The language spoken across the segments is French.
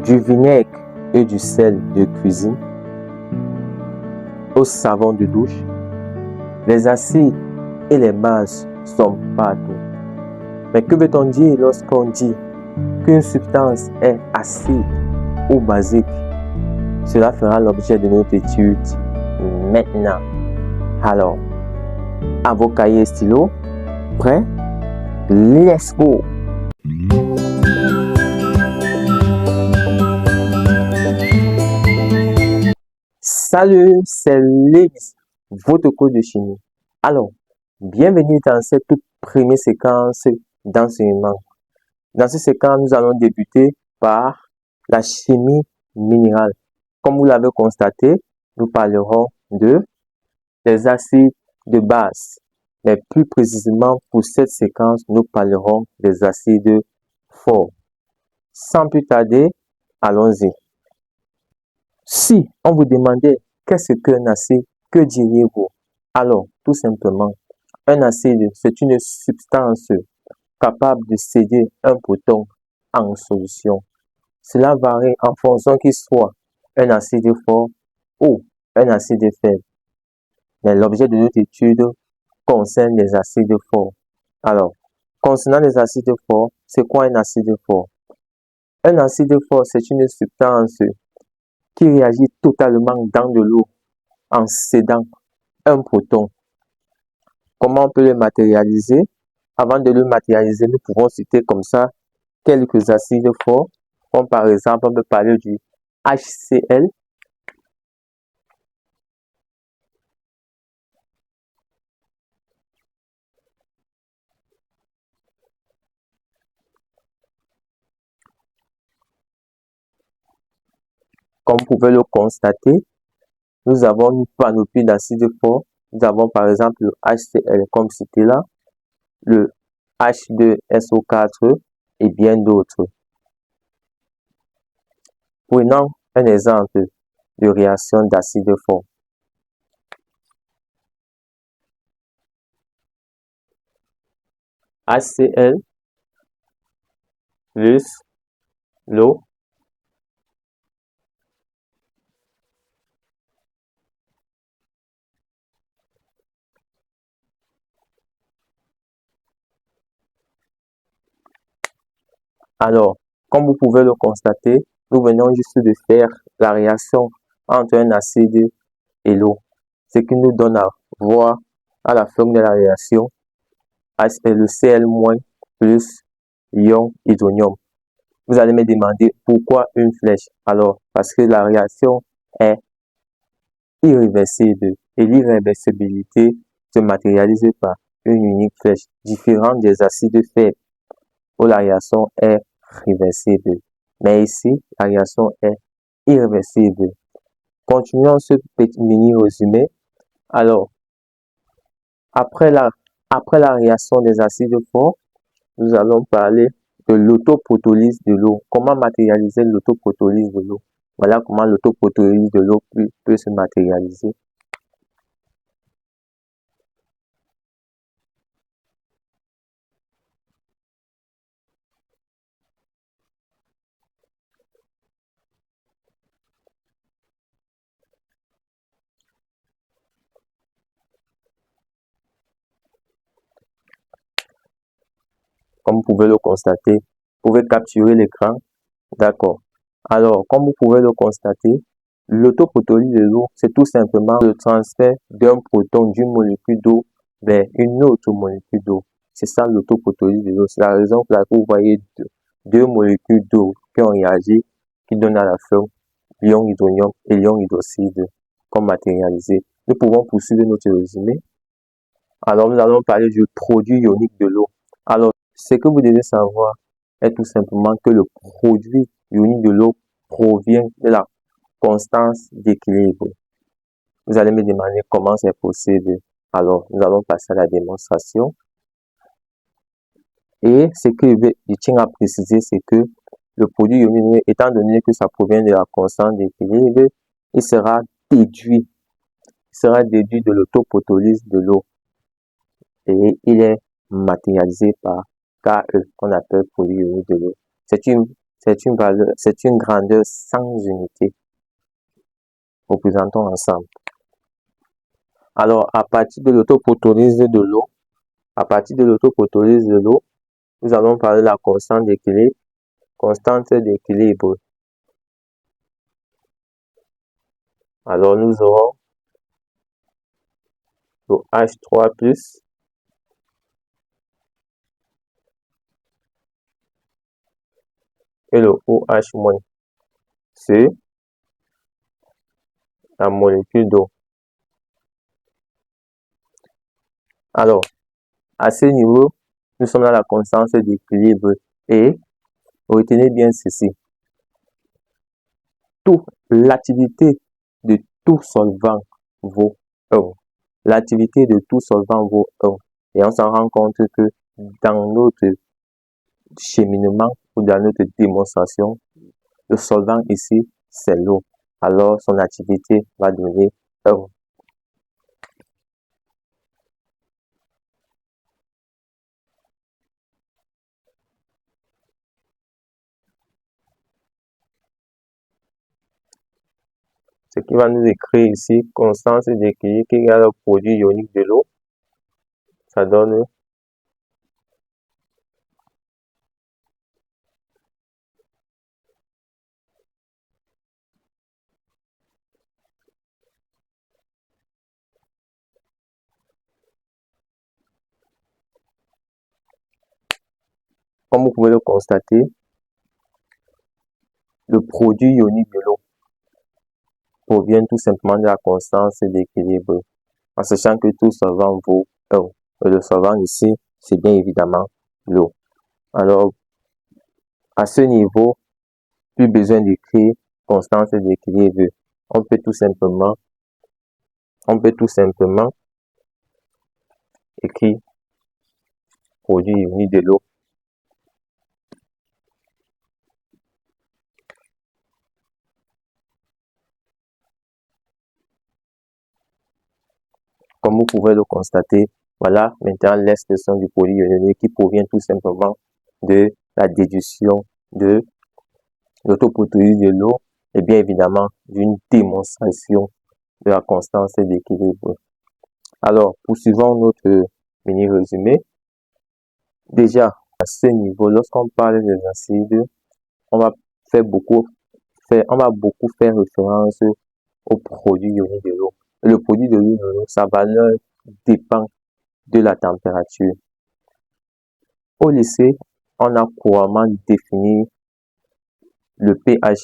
du vinaigre et du sel de cuisine, au savon de douche, les acides et les bases sont partout. Mais que veut-on dire lorsqu'on dit qu'une substance est acide ou basique? Cela fera l'objet de notre étude maintenant. Alors, à vos cahiers et stylos, prêts? Let's go! Salut, c'est Lewis, votre coach de chimie. Alors, bienvenue dans cette toute première séquence d'enseignement. Dans cette séquence, nous allons débuter par la chimie minérale. Comme vous l'avez constaté, nous parlerons des acides de base. Mais plus précisément, pour cette séquence, nous parlerons des acides forts. Sans plus tarder, allons-y. Si on vous demandait qu'est-ce qu'un acide, que diriez-vous? Alors, tout simplement, un acide, c'est une substance capable de céder un proton en solution. Cela varie en fonction qu'il soit un acide fort ou un acide faible. Mais l'objet de notre étude concerne les acides forts. Alors, concernant les acides forts, c'est quoi un acide fort? Un acide fort, c'est une substance qui réagit totalement dans de l'eau en cédant un proton. Comment on peut le matérialiser? Avant de le matérialiser, nous pouvons citer comme ça quelques acides forts, comme par exemple, on peut parler du HCl, comme vous pouvez le constater, nous avons une panoplie d'acides forts. Nous avons par exemple le HCl, comme cité là, le H2SO4 et bien d'autres. Prenons un exemple de réaction d'acide fort. HCl plus l'eau Alors, comme vous pouvez le constater, nous venons juste de faire la réaction entre un acide et l'eau, ce qui nous donne à voir à la fin de la réaction le Cl- plus l'ion hydronium. Vous allez me demander pourquoi une flèche? Alors, parce que la réaction est irréversible et l'irréversibilité se matérialise par une unique flèche, différente des acides faibles où la réaction est réversible. Mais ici, la réaction est irréversible. Continuons ce petit mini résumé. Alors, après la réaction des acides forts, nous allons parler de l'autoprotolyse de l'eau. Comment matérialiser l'autoprotolyse de l'eau? Voilà comment l'autoprotolyse de l'eau peut se matérialiser. Comme vous pouvez le constater, vous pouvez capturer l'écran. D'accord. Alors, comme vous pouvez le constater, l'autoprotolyse de l'eau, c'est tout simplement le transfert d'un proton d'une molécule d'eau vers une autre molécule d'eau. C'est ça l'autoprotolyse de l'eau. C'est la raison pour laquelle vous voyez deux molécules d'eau qui ont réagi, qui donnent à la fin l'ion hydronium et l'ion hydroxyde comme matérialisé. Nous pouvons poursuivre notre résumé. Alors, nous allons parler du produit ionique de l'eau. Alors, ce que vous devez savoir est tout simplement que le produit ionique de l'eau provient de la constance d'équilibre. Vous allez me demander comment c'est possible. Alors, nous allons passer à la démonstration. Et ce que je tiens à préciser, c'est que le produit ionique, étant donné que ça provient de la constance d'équilibre, il sera déduit de l'autoprotolyse de l'eau. Et il est matérialisé par KE, qu'on appelle produit ionique de l'eau. C'est c'est une valeur, c'est une grandeur sans unité. Représentons ensemble. Alors, à partir de l'autoprotolyse de l'eau, nous allons parler de la constante d'équilibre. Alors, nous aurons le H3+ et le OH-, c'est la molécule d'eau. Alors, à ce niveau, nous sommes dans la constante d'équilibre et retenez bien ceci. L'activité de tout solvant vaut 1. L'activité de tout solvant vaut 1. Et on s'en rend compte que dans notre cheminement ou dans notre démonstration, le solvant ici, c'est l'eau. Alors, son activité va donner 1. Ce qui va nous écrire ici, constance d'équilibre qui égale le produit ionique de l'eau. Ça donne comme vous pouvez le constater, le produit ionique de l'eau provient tout simplement de la constance d'équilibre, en sachant que tout solvant vaut 1. Et le solvant ici, c'est bien évidemment l'eau. Alors, à ce niveau, plus besoin d'écrire constance d'équilibre. On peut tout simplement écrire produit ionique de l'eau. Comme vous pouvez le constater, voilà maintenant l'expression du produit ionique qui provient tout simplement de la déduction de l'autoprotolyse de l'eau et bien évidemment d'une démonstration de la constance d'équilibre. Alors, poursuivons notre mini-résumé. Déjà, à ce niveau, lorsqu'on parle des acides, on va beaucoup faire référence au produit ionique de l'eau. Le produit ionique de l'eau, sa valeur dépend de la température. Au lycée, on a couramment défini le pH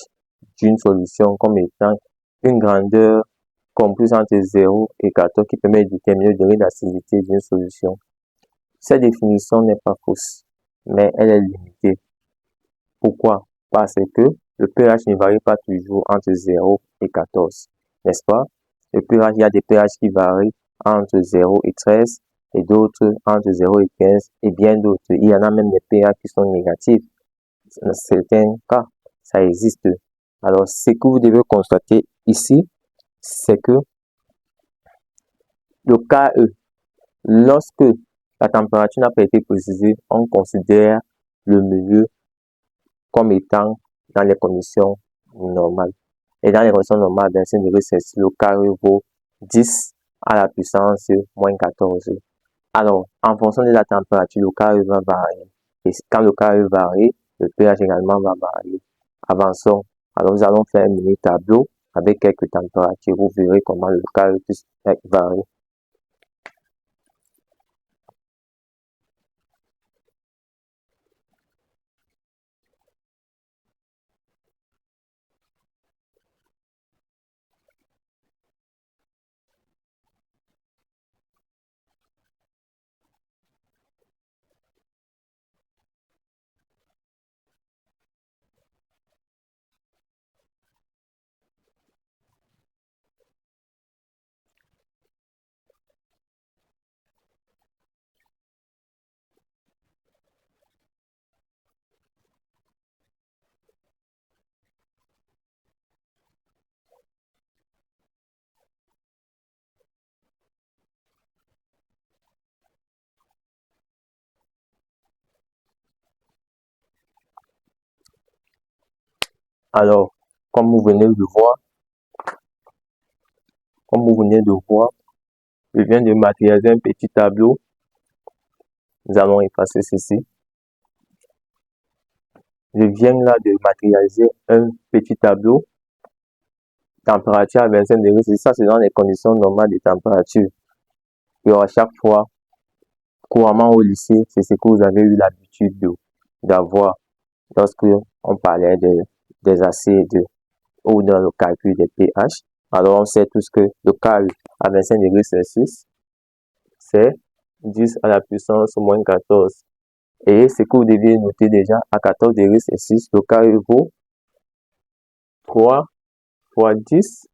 d'une solution comme étant une grandeur comprise entre 0 et 14 qui permet de déterminer le degré d'acidité d'une solution. Cette définition n'est pas fausse, mais elle est limitée. Pourquoi? Parce que le pH ne varie pas toujours entre 0 et 14, n'est-ce pas? Le pH, il y a des pH qui varient entre 0 et 13 et d'autres entre 0 et 15 et bien d'autres. Il y en a même des pH qui sont négatifs. Dans certains cas, ça existe. Alors, ce que vous devez constater ici, c'est que le KE, lorsque la température n'a pas été précisée, on considère le milieu comme étant dans les conditions normales. Et dans les conditions normales, 25 degrés Celsius, le KE vaut 10 à la puissance moins 14. Alors, en fonction de la température, le KE va varier. Et quand le KE varie, le pH également va varier. Avançons. Alors, nous allons faire un mini tableau avec quelques températures. Vous verrez comment le KE peut varier. Alors, comme vous venez de voir, comme vous venez de voir, je viens de matérialiser un petit tableau. Nous allons effacer ceci. Je viens là de matérialiser un petit tableau. Température à 25 degrés, c'est ça, c'est dans les conditions normales de température. Et à chaque fois, couramment au lycée, c'est ce que vous avez eu l'habitude d'avoir lorsque on parlait des acides ou dans le calcul des pH. Alors, on sait tous que le calme à 25 degrés Celsius, c'est 10 à la puissance moins 14. Et ce que vous deviez noter déjà, à 14 degrés Celsius, le carré vaut 3 fois 10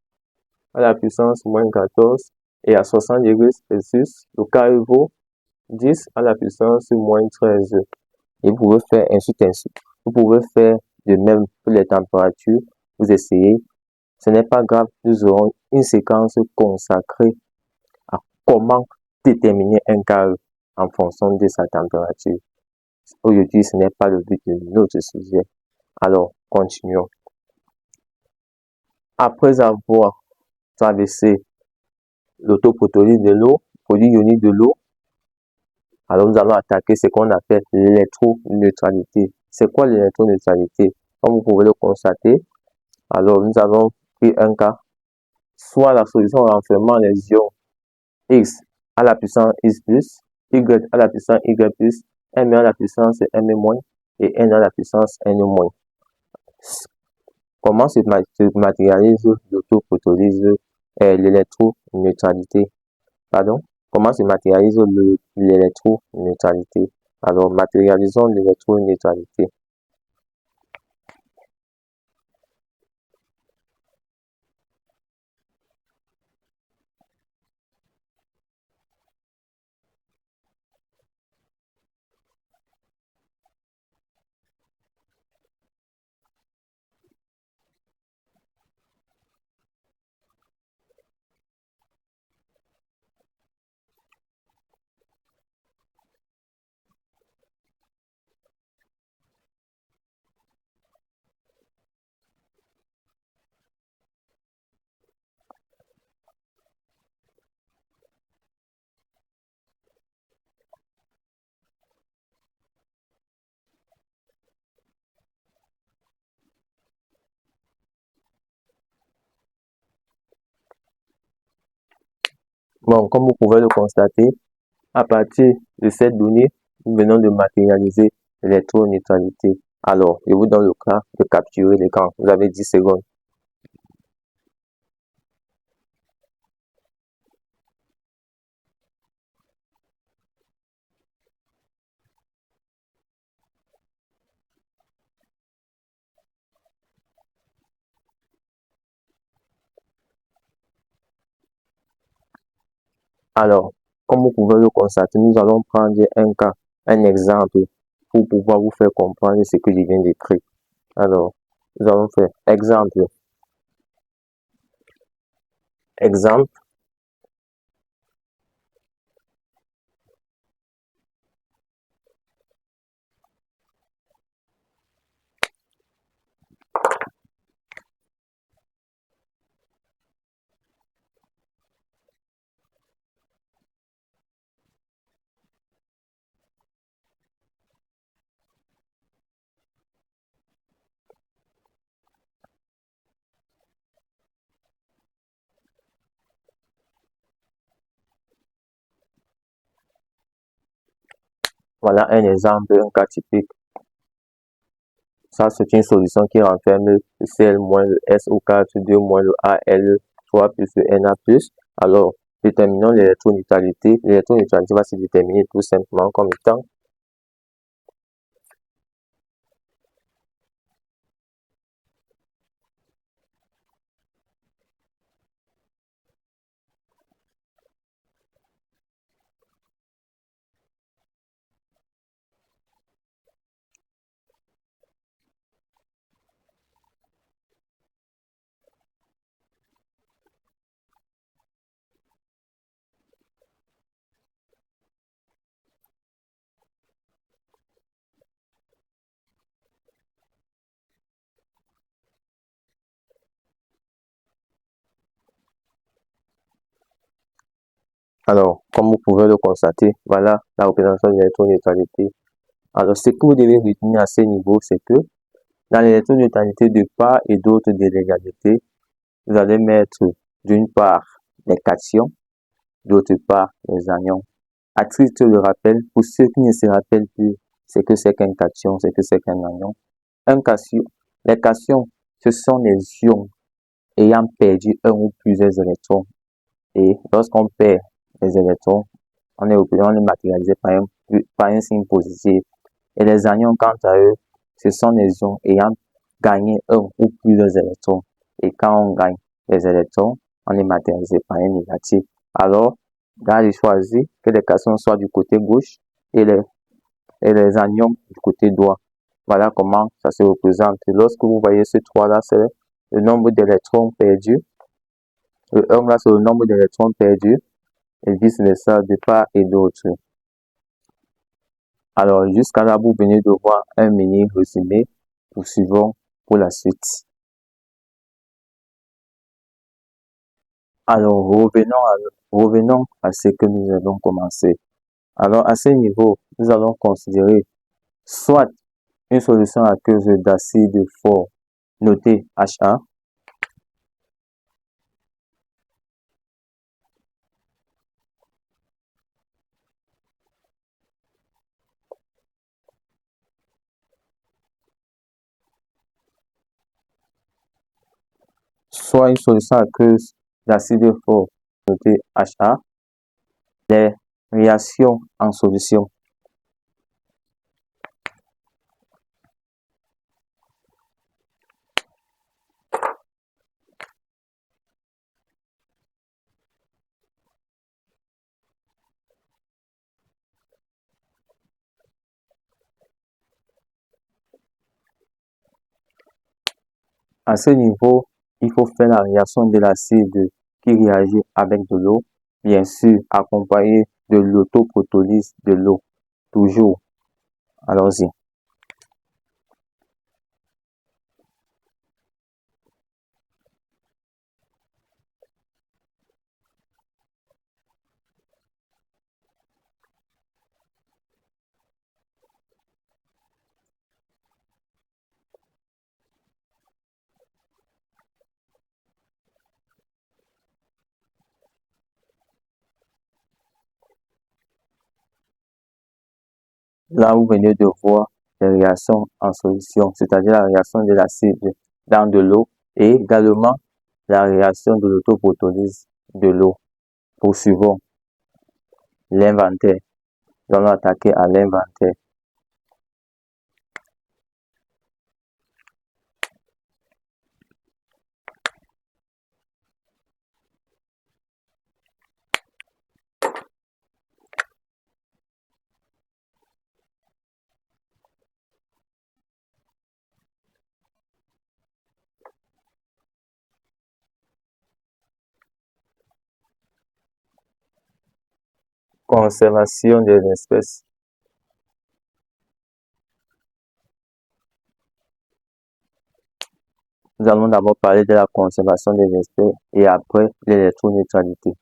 à la puissance moins 14. Et à 60 degrés Celsius, le carré vaut 10 à la puissance moins 13. Et vous pouvez faire ainsi de suite. Vous pouvez faire de même pour les températures. Vous essayez. Ce n'est pas grave. Nous aurons une séquence consacrée à comment déterminer un carré en fonction de sa température. Aujourd'hui, ce n'est pas le but de notre sujet. Alors, continuons. Après avoir traversé l'autoprotolyse de l'eau, produit ionique de l'eau, alors nous allons attaquer ce qu'on appelle l'électroneutralité. C'est quoi l'électroneutralité? Comme vous pouvez le constater, alors nous avons pris un cas, soit la solution renfermant les ions X à la puissance X plus, Y à la puissance Y plus, M à la puissance M moins et N à la puissance N moins. Comment se matérialise l'autoprotolyse l'électroneutralité? Pardon? Comment se matérialise l'électroneutralité? Alors, matérialisons l'électroneutralité. Bon, comme vous pouvez le constater, à partir de cette donnée, nous venons de matérialiser l'électroneutralité. Alors, je vous donne le cas de capturer l'écran. Vous avez 10 secondes. Alors, comme vous pouvez le constater, nous allons prendre un cas, un exemple, pour pouvoir vous faire comprendre ce que je viens d'écrire. Alors, nous allons faire exemple. Exemple. Voilà un exemple, un cas typique. Ça, c'est une solution qui renferme le Cl moins le SO4, 2 moins le Al3 plus le Na+. Alors, déterminons l'électroneutralité. L'électroneutralité va se déterminer tout simplement comme étant Alors, comme vous pouvez le constater, voilà la représentation de l'électroneutralité. Alors, ce que vous devez retenir à ce niveau, c'est que dans l'électroneutralité de part et d'autre de l'égalité, vous allez mettre d'une part les cations, d'autre part les anions. À titre de rappel, pour ceux qui ne se rappellent plus, c'est que c'est qu'un cation, c'est que c'est qu'un anion. Un cation, les cations, ce sont les ions ayant perdu un ou plusieurs électrons. Et lorsqu'on perd les électrons, on est matérialisé par un signe positif. Et les anions, quant à eux, ce sont les ions ayant gagné un ou plusieurs électrons. Et quand on gagne les électrons, on est matérialisé par un négatif. Alors, là, j'ai choisi que les cations soient du côté gauche et les anions du côté droit. Voilà comment ça se représente. Et lorsque vous voyez ce 3 là, c'est le nombre d'électrons perdus. Le 1 là, c'est le nombre d'électrons perdus. Et vice-versa de part et d'autre. Alors, jusqu'à là, vous venez de voir un mini résumé. Poursuivons pour la suite. Alors, revenons à ce que nous allons commencer. Alors, à ce niveau, nous allons considérer soit une solution aqueuse d'acide fort noté Ha, soit une solution aqueuse d'acide fort noté Ha, des réactions en solution. À ce niveau, il faut faire la réaction de l'acide qui réagit avec de l'eau, bien sûr accompagné de l'autoprotolyse de l'eau. Toujours. Allons-y. Là, vous venez de voir les réactions en solution, c'est-à-dire la réaction de l'acide dans de l'eau et également la réaction de l'autoprotolyse de l'eau. Poursuivons l'inventaire. Nous allons attaquer à l'inventaire. Conservation des espèces. Nous allons d'abord parler de la conservation des espèces et après l'électroneutralité.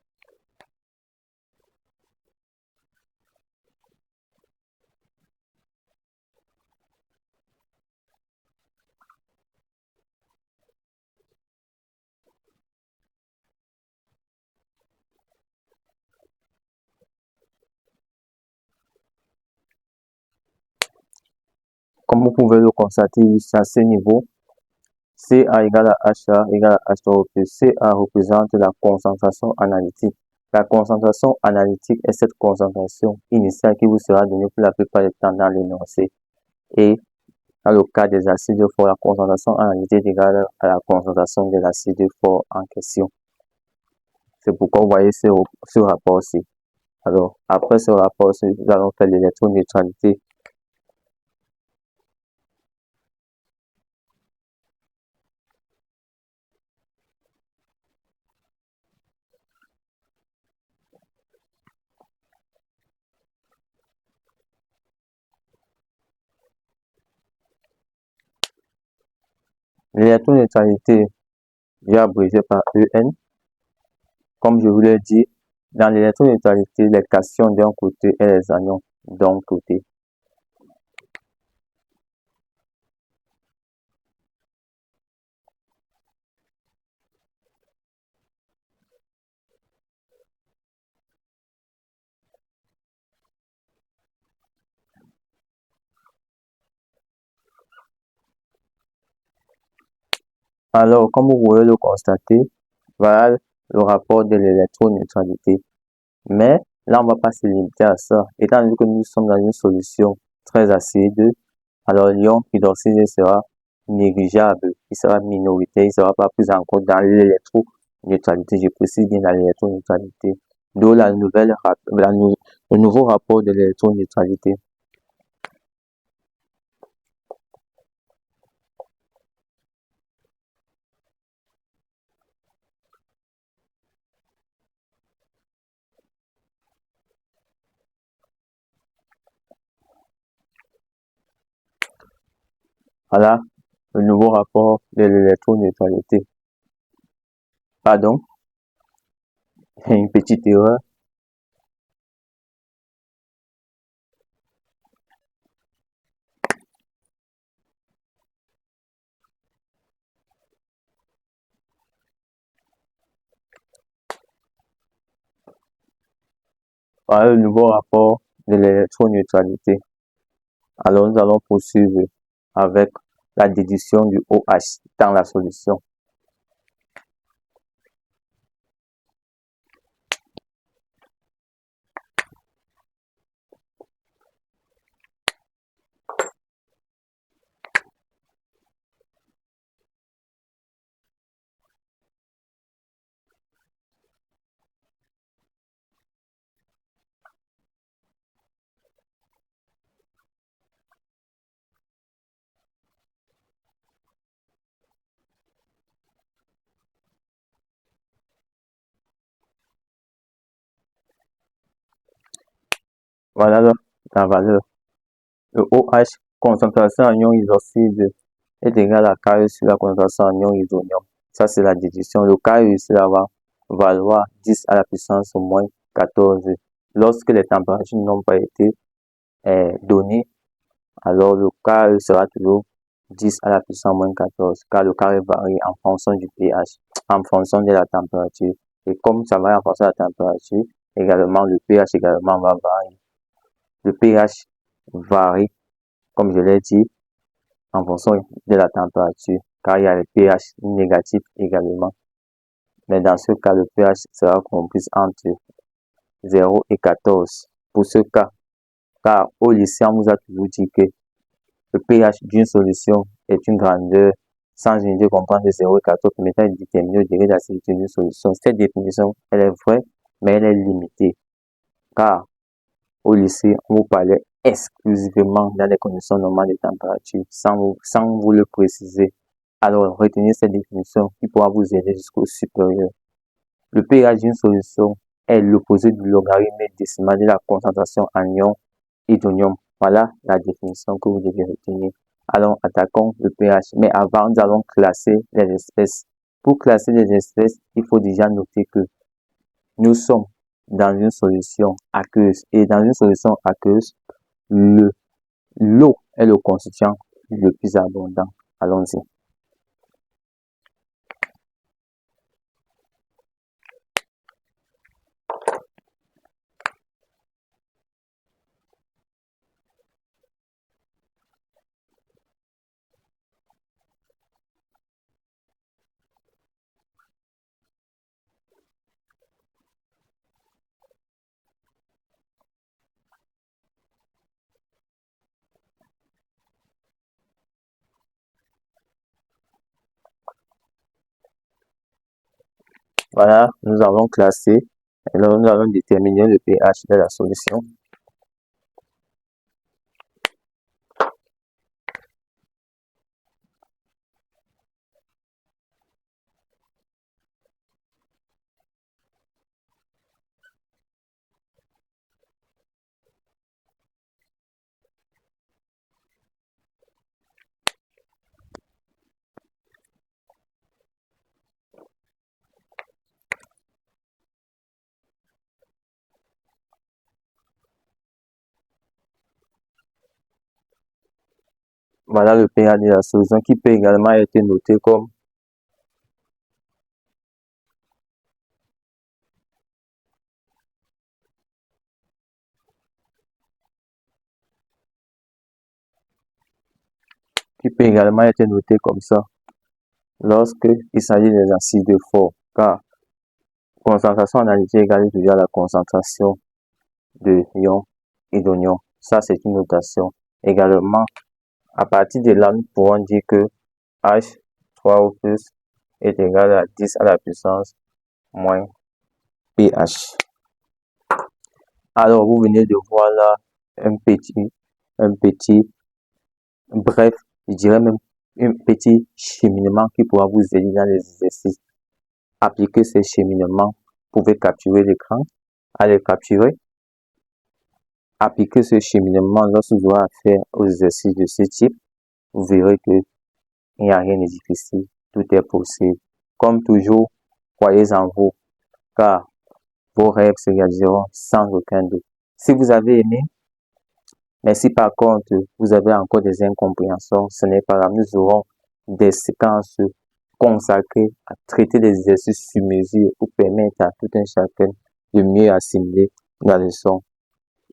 Comme vous pouvez le constater à ce niveau, Ca égale à Ha égale à H3O+. Ca représente la concentration analytique. La concentration analytique est cette concentration initiale qui vous sera donnée pour la plupart du temps dans l'énoncé. Et dans le cas des acides forts, la concentration analytique est égale à la concentration de l'acide fort en question. C'est pourquoi vous voyez ce rapport-ci. Alors, après ce rapport-ci, nous allons faire l'électroneutralité. L'électroneutralité, j'ai abrégé par En. Comme je vous l'ai dit, Dans l'électroneutralité, les cations d'un côté et les anions d'un côté. Alors, comme vous pouvez le constater, voilà le rapport de l'électroneutralité. Mais là, on va pas se limiter à ça. Étant donné que nous sommes dans une solution très acide, alors l'ion hydroxyle sera négligeable, il sera minoritaire, il sera pas pris en compte dans l'électroneutralité. Je précise bien dans l'électroneutralité. D'où le nouveau rapport de l'électroneutralité. Voilà le nouveau rapport de l'électroneutralité. Pardon, une petite erreur. Voilà le nouveau rapport de l'électroneutralité. Alors, nous allons poursuivre avec la déduction du OH dans la solution. Voilà la valeur. Le OH, concentration en ion hydroxyde, est égal à K sur la concentration en ion hydronium. Ça, c'est la déduction. Le K ici va valoir 10 à la puissance au moins 14. Lorsque les températures n'ont pas été données, alors le K sera toujours 10 à la puissance moins 14, car le carré varie en fonction du pH, en fonction de la température. Et comme ça varie en fonction de la température, également le pH également va varier. Le pH varie, comme je l'ai dit, en fonction de la température, car il y a le pH négatif également. Mais dans ce cas, le pH sera compris entre 0 et 14. Pour ce cas, car au lycée, on vous a toujours dit que le pH d'une solution est une grandeur sans unité comprenant de 0 et 14 permettant de déterminer le degré d'acidité d'une solution. Cette définition, elle est vraie, mais elle est limitée, car au lycée, on vous parlait exclusivement dans les conditions normales de température, sans vous le préciser. Alors, retenez cette définition qui pourra vous aider jusqu'au supérieur. Le pH d'une solution est l'opposé du logarithme décimal de la concentration en ion hydronium. Voilà la définition que vous devez retenir. Alors, attaquons le pH. Mais avant, nous allons classer les espèces. Pour classer les espèces, il faut déjà noter que nous sommes dans une solution aqueuse. Et dans une solution aqueuse, l'eau est le constituant le plus abondant. Allons-y. Voilà, nous allons classer. Alors, nous allons déterminer le pH de la solution. Voilà le PA de la solution qui peut également être noté comme ça lorsque il s'agit des acides forts, car concentration analytique égale toujours à la concentration de ions et d'anions. Ça, c'est une notation. Également, à partir de là, nous pourrons dire que H3 ou plus est égal à 10 à la puissance moins pH. Alors, vous venez de voir là bref, je dirais même un petit cheminement qui pourra vous aider dans les exercices. Appliquez ces cheminements, vous pouvez capturer l'écran, allez capturer. Appliquez ce cheminement lorsque vous aurez affaire aux exercices de ce type. Vous verrez que il n'y a rien de difficile, tout est possible. Comme toujours, croyez en vous, car vos rêves se réaliseront sans aucun doute. Si vous avez aimé, mais si par contre vous avez encore des incompréhensions, ce n'est pas grave. Nous aurons des séquences consacrées à traiter des exercices sur mesure pour permettre à tout un chacun de mieux assimiler la leçon.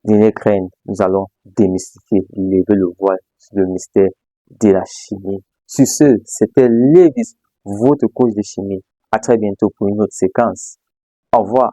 N'ayez crainte, nous allons démystifier, lever le voile sur le mystère de la chimie. Sur ce, c'était Lévis, votre coach de chimie. À très bientôt pour une autre séquence. Au revoir.